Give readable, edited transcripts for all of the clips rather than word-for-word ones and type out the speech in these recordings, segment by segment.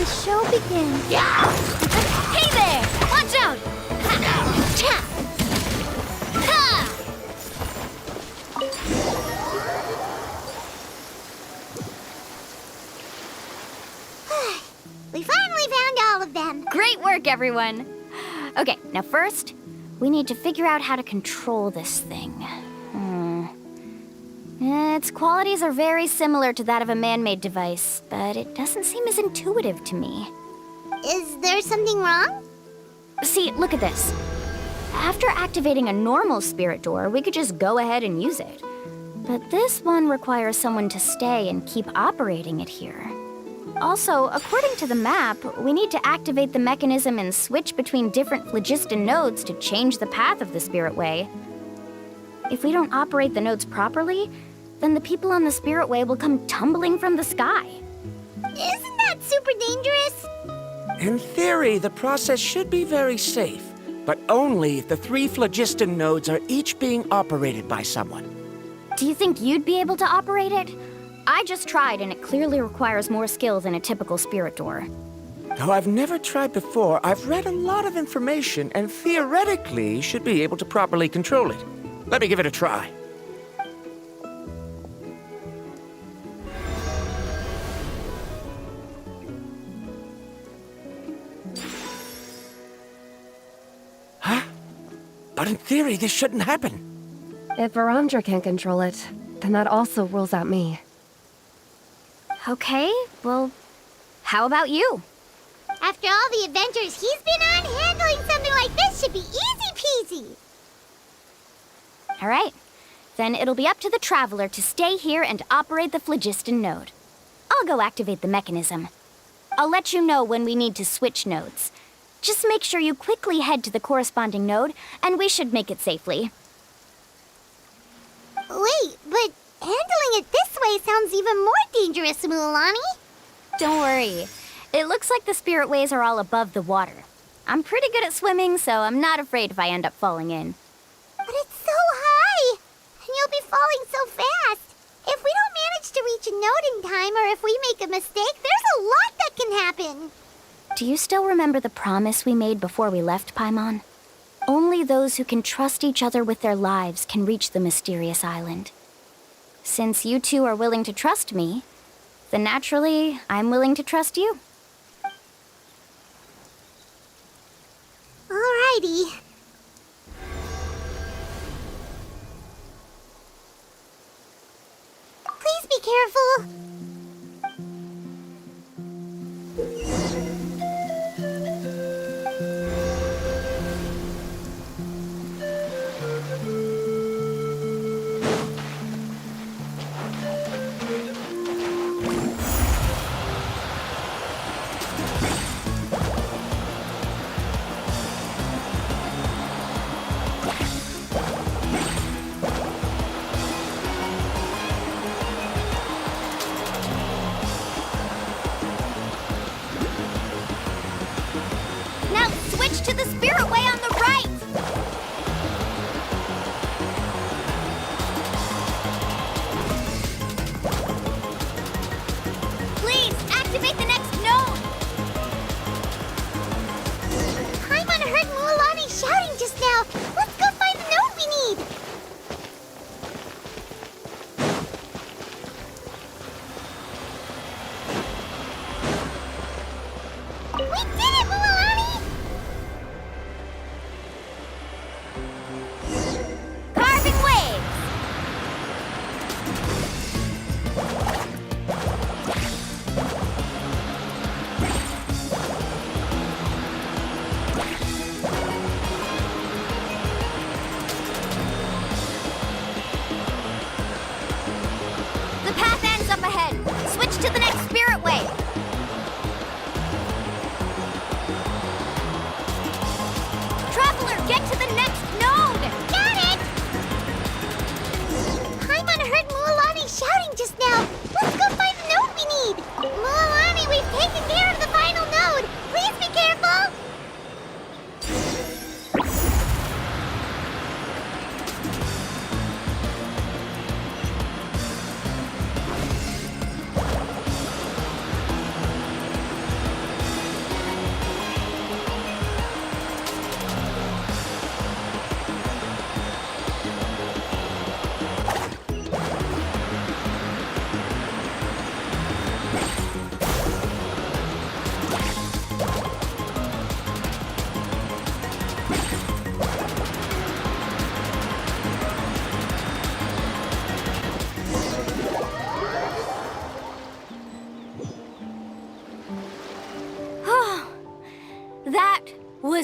the show begin. Yeah! Hey there! Watch out! Ha! Cha! Ha! We finally found all of them. Great work, everyone! Okay, now first, we need to figure out how to control this thing. Its qualities are very similar to that of a man-made device, but it doesn't seem as intuitive to me. Is there something wrong? See, look at this. After activating a normal spirit door, we could just go ahead and use it. But this one requires someone to stay and keep operating it here. Also, according to the map, we need to activate the mechanism and switch between different phlogiston nodes to change the path of the spirit way. If we don't operate the nodes properly, then the people on the spirit way will come tumbling from the sky. Isn't that super dangerous? In theory, the process should be very safe, but only if the 3 phlogiston nodes are each being operated by someone. Do you think you'd be able to operate it? I just tried, and it clearly requires more skill than a typical spirit door. Though I've never tried before, I've read a lot of information and theoretically should be able to properly control it. Let me give it a try. Huh? But in theory, this shouldn't happen. If Varandra can't control it, then that also rules out me. Okay, well, how about you? After all the adventures he's been on, handling something like this should be easy peasy. All right, then it'll be up to the Traveler to stay here and operate the phlogiston node. I'll go activate the mechanism. I'll let you know when we need to switch nodes. Just make sure you quickly head to the corresponding node, and we should make it safely. Wait, but handling it this way sounds even more dangerous, Mualani. Don't worry. It looks like the spirit ways are all above the water. I'm pretty good at swimming, so I'm not afraid if I end up falling in. But it's so high, and you'll be falling so fast. If we don't manage to reach a node in time, or if we make a mistake, there's a lot that can happen. Do you still remember the promise we made before we left Paimon? Only those who can trust each other with their lives can reach the mysterious island. Since you two are willing to trust me, then naturally, I'm willing to trust you. Alrighty. Please be careful. Now switch to the spirit way on the right! Please, activate the next node! Paimon heard Mualani shouting just now. Let's go find the node we need. We did it, Mualani! Carving waves! The path ends up ahead. Switch to the next spirit way. Traveler, get to the next node! Got it! Paimon heard Mualani shouting just now. Let's go find the node we need. Mualani, we've taken care of the final node. Please be careful.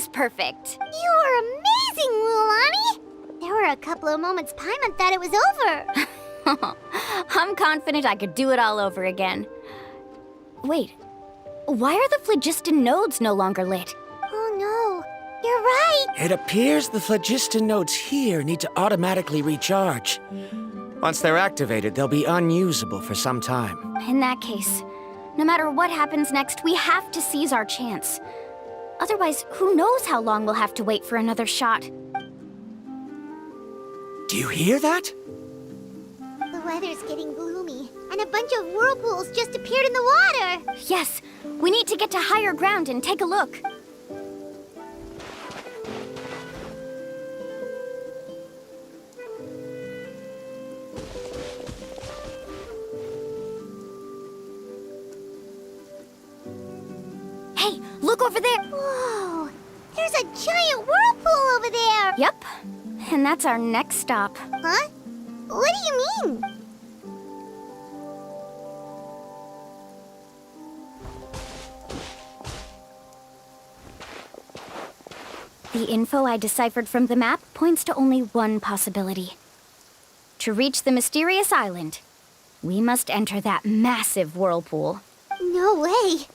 is perfect. You are amazing, Mualani! There were a couple of moments Paimon thought it was over. I'm confident I could do it all over again. Wait, why are the phlogiston nodes no longer lit? Oh no, you're right! It appears the phlogiston nodes here need to automatically recharge. Once they're activated, they'll be unusable for some time. In that case, no matter what happens next, we have to seize our chance. Otherwise, who knows how long we'll have to wait for another shot. Do you hear that? The weather's getting gloomy, and a bunch of whirlpools just appeared in the water! Yes, we need to get to higher ground and take a look. Hey, look over there! Whoa! There's a giant whirlpool over there! Yep, and that's our next stop. Huh? What do you mean? The info I deciphered from the map points to only one possibility. To reach the mysterious island, we must enter that massive whirlpool. No way!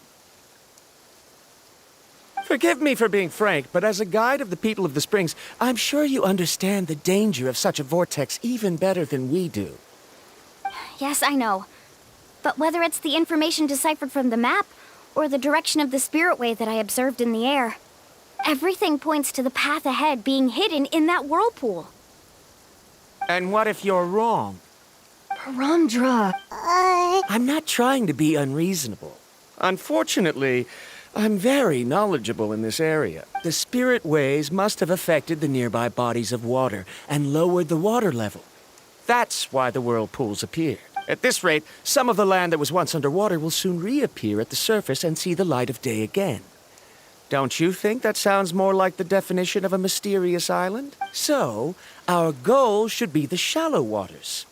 Forgive me for being frank, but as a guide of the people of the Springs, I'm sure you understand the danger of such a vortex even better than we do. Yes, I know. But whether it's the information deciphered from the map, or the direction of the spirit wave that I observed in the air, everything points to the path ahead being hidden in that whirlpool. And what if you're wrong? Paramdra! I'm not trying to be unreasonable. Unfortunately, I'm very knowledgeable in this area. The spirit waves must have affected the nearby bodies of water and lowered the water level. That's why the whirlpools appeared. At this rate, some of the land that was once underwater will soon reappear at the surface and see the light of day again. Don't you think that sounds more like the definition of a mysterious island? So, our goal should be the shallow waters.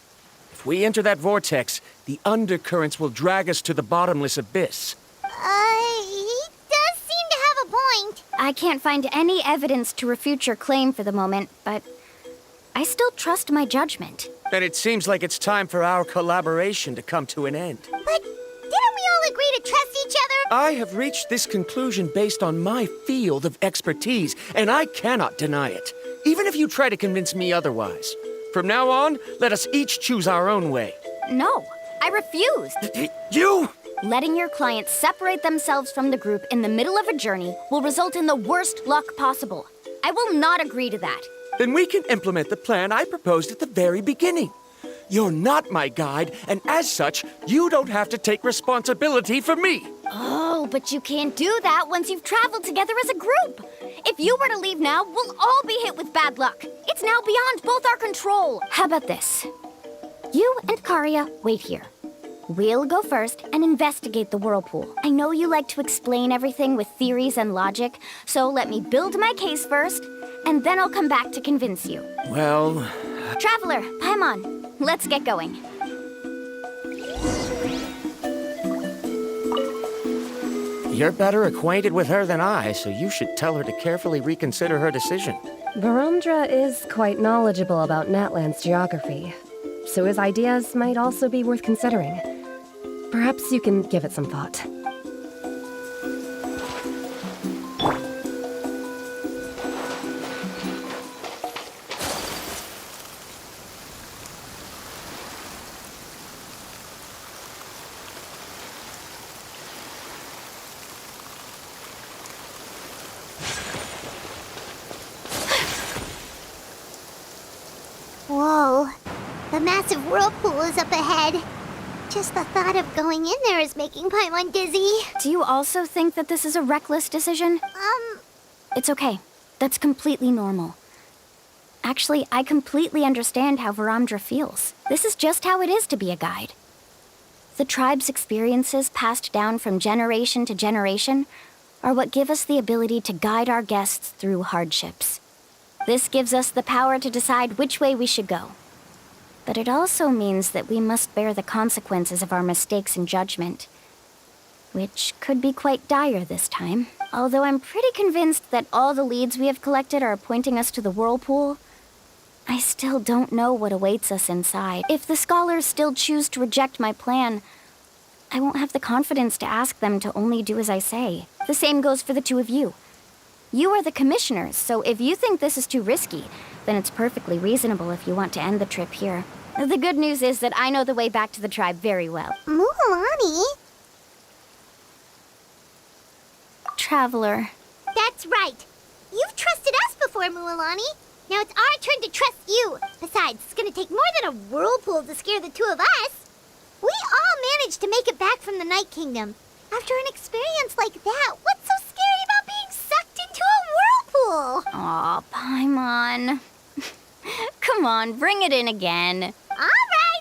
If we enter that vortex, the undercurrents will drag us to the bottomless abyss. He does seem to have a point. I can't find any evidence to refute your claim for the moment, but I still trust my judgment. Then it seems like it's time for our collaboration to come to an end. But didn't we all agree to trust each other? I have reached this conclusion based on my field of expertise, and I cannot deny it, even if you try to convince me otherwise. From now on, let us each choose our own way. No, I refuse. You! Letting your clients separate themselves from the group in the middle of a journey will result in the worst luck possible. I will not agree to that. Then we can implement the plan I proposed at the very beginning. You're not my guide, and as such, you don't have to take responsibility for me. Oh, but you can't do that once you've traveled together as a group. If you were to leave now, we'll all be hit with bad luck. It's now beyond both our control. How about this? You and Karia wait here. We'll go first and investigate the whirlpool. I know you like to explain everything with theories and logic, so let me build my case first, and then I'll come back to convince you. Well... Traveler, Paimon, let's get going. You're better acquainted with her than I, so you should tell her to carefully reconsider her decision. Paramdra is quite knowledgeable about Natlan's geography, so his ideas might also be worth considering. Perhaps you can give it some thought. Whoa. The massive whirlpool is up ahead. Just the thought of going in there is making Paimon dizzy. Do you also think that this is a reckless decision? It's okay. That's completely normal. Actually, I completely understand how Paramdra feels. This is just how it is to be a guide. The tribe's experiences passed down from generation to generation are what give us the ability to guide our guests through hardships. This gives us the power to decide which way we should go. But it also means that we must bear the consequences of our mistakes and judgment, which could be quite dire this time. Although I'm pretty convinced that all the leads we have collected are pointing us to the whirlpool, I still don't know what awaits us inside. If the scholars still choose to reject my plan, I won't have the confidence to ask them to only do as I say. The same goes for the two of you. You are the commissioners, so if you think this is too risky, then it's perfectly reasonable if you want to end the trip here. The good news is that I know the way back to the tribe very well. Mualani? Traveler. That's right. You've trusted us before, Mualani. Now it's our turn to trust you. Besides, it's gonna take more than a whirlpool to scare the two of us. We all managed to make it back from the Night Kingdom. After an experience like that, what's so scary about being sucked into a whirlpool? Aw, Paimon. Come on, bring it in again. All right.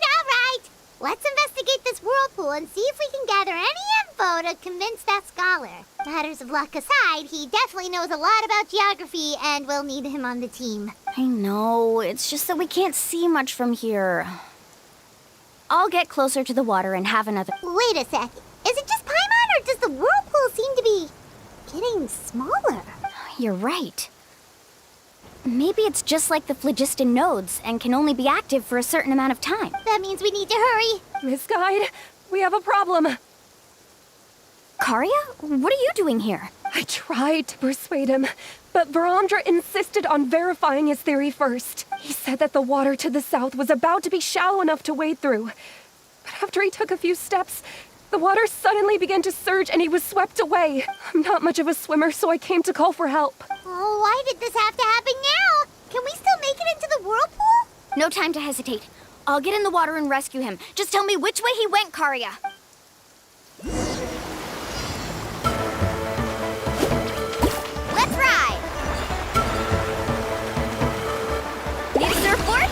Let's investigate this whirlpool and see if we can gather any info to convince that scholar. Matters of luck aside, he definitely knows a lot about geography, and we'll need him on the team. I know, it's just that we can't see much from here. I'll get closer to the water and have another... Wait a sec. Is it just Paimon, or does the whirlpool seem to be getting smaller? You're right. Maybe it's just like the phlogiston nodes and can only be active for a certain amount of time. That means we need to hurry. Miss Guide, we have a problem. Karia, what are you doing here? I tried to persuade him, but Varamdra insisted on verifying his theory first. He said that the water to the south was about to be shallow enough to wade through. But after he took a few steps, the water suddenly began to surge and he was swept away. I'm not much of a swimmer, so I came to call for help. Oh, why did this have to happen now? Can we still make it into the whirlpool? No time to hesitate. I'll get in the water and rescue him. Just tell me which way he went, Karia. Let's ride! Need a surfboard?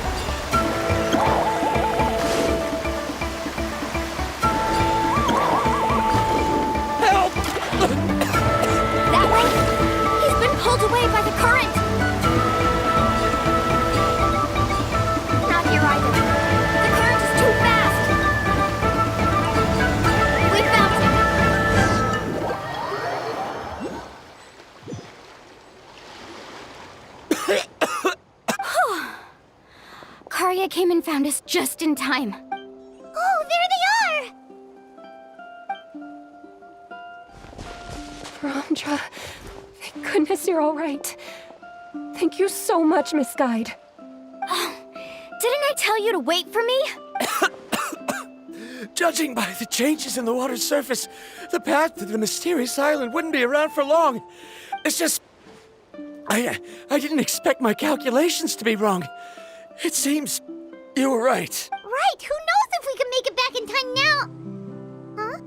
Help! That way? He's been pulled away by the current! Not here either. The current is too fast! We found him! Karia came and found us just in time. Oh, there they are! Varamdra, thank goodness you're all right. Thank you so much, Miss Guide. Didn't I tell you to wait for me? Judging by the changes in the water's surface, the path to the mysterious island wouldn't be around for long. It's just... I didn't expect my calculations to be wrong. It seems you were right. Right, who knows if we can make it back in time now? Huh?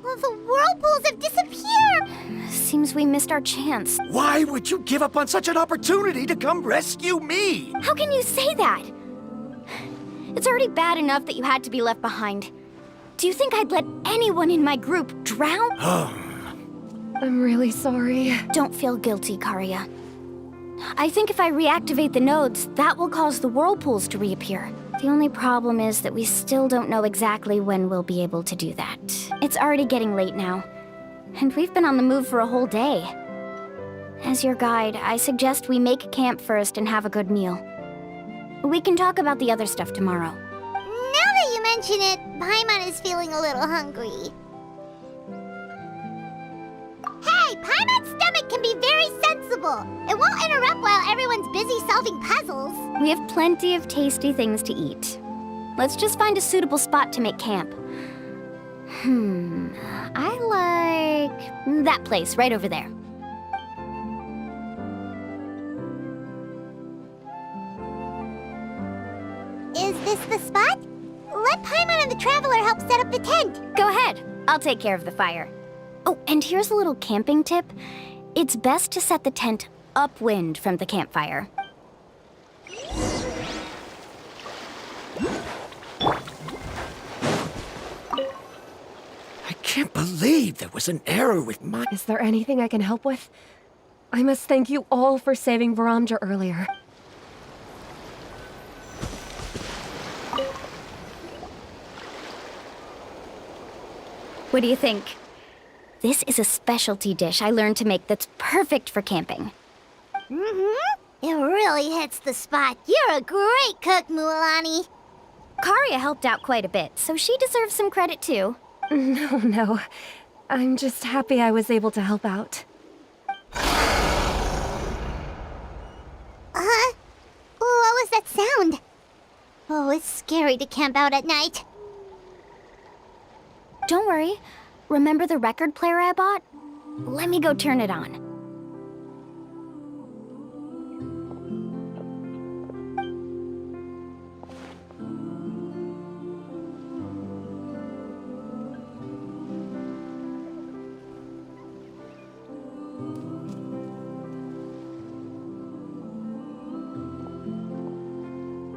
Well, the whirlpools have disappeared! Seems we missed our chance. Why would you give up on such an opportunity to come rescue me? How can you say that? It's already bad enough that you had to be left behind. Do you think I'd let anyone in my group drown? I'm really sorry. Don't feel guilty, Karia. I think if I reactivate the nodes, that will cause the whirlpools to reappear. The only problem is that we still don't know exactly when we'll be able to do that. It's already getting late now, and we've been on the move for a whole day. As your guide, I suggest we make camp first and have a good meal. We can talk about the other stuff tomorrow. Now that you mention it, Paimon is feeling a little hungry. Hey, Paimon's stomach can be very sensible. It won't interrupt while everyone's busy solving puzzles. We have plenty of tasty things to eat. Let's just find a suitable spot to make camp. I like that place right over there. Is this the spot? Let Paimon and the Traveler help set up the tent. Go ahead. I'll take care of the fire. Oh, and here's a little camping tip. It's best to set the tent upwind from the campfire. I can't believe there was an error with my... Is there anything I can help with? I must thank you all for saving Varamdra earlier. What do you think? This is a specialty dish I learned to make that's perfect for camping. It really hits the spot. You're a great cook, Mualani. Karia helped out quite a bit, so she deserves some credit too. No. I'm just happy I was able to help out. What was that sound? Oh, it's scary to camp out at night. Don't worry. Remember the record player I bought? Let me go turn it on.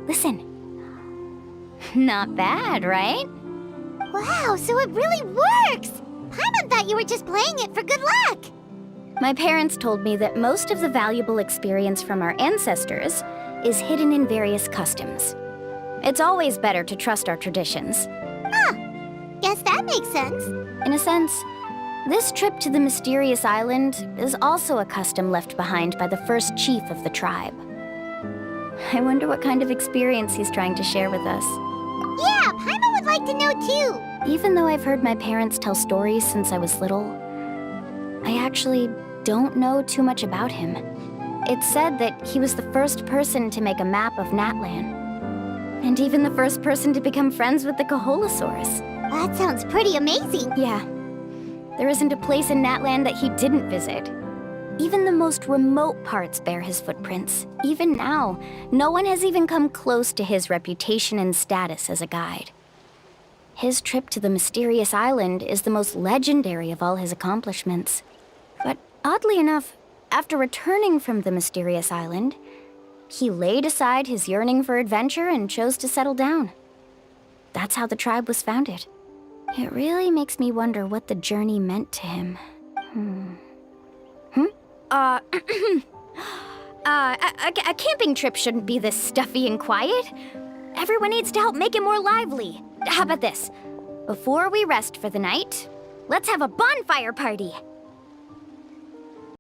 Listen. Not bad, right? Wow, so it really works! Paimon thought you were just playing it for good luck! My parents told me that most of the valuable experience from our ancestors is hidden in various customs. It's always better to trust our traditions. Guess that makes sense. In a sense, this trip to the mysterious island is also a custom left behind by the first chief of the tribe. I wonder what kind of experience he's trying to share with us. Yeah, Paimon would like to know too. Even though I've heard my parents tell stories since I was little, I actually don't know too much about him. It's said that he was the first person to make a map of Natlan, and even the first person to become friends with the Kaholosaurus. That sounds pretty amazing. Yeah. There isn't a place in Natlan that he didn't visit. Even the most remote parts bear his footprints. Even now, no one has even come close to his reputation and status as a guide. His trip to the mysterious island is the most legendary of all his accomplishments. But oddly enough, after returning from the mysterious island, he laid aside his yearning for adventure and chose to settle down. That's how the tribe was founded. It really makes me wonder what the journey meant to him. A camping trip shouldn't be this stuffy and quiet. Everyone needs to help make it more lively. How about this? Before we rest for the night, let's have a bonfire party.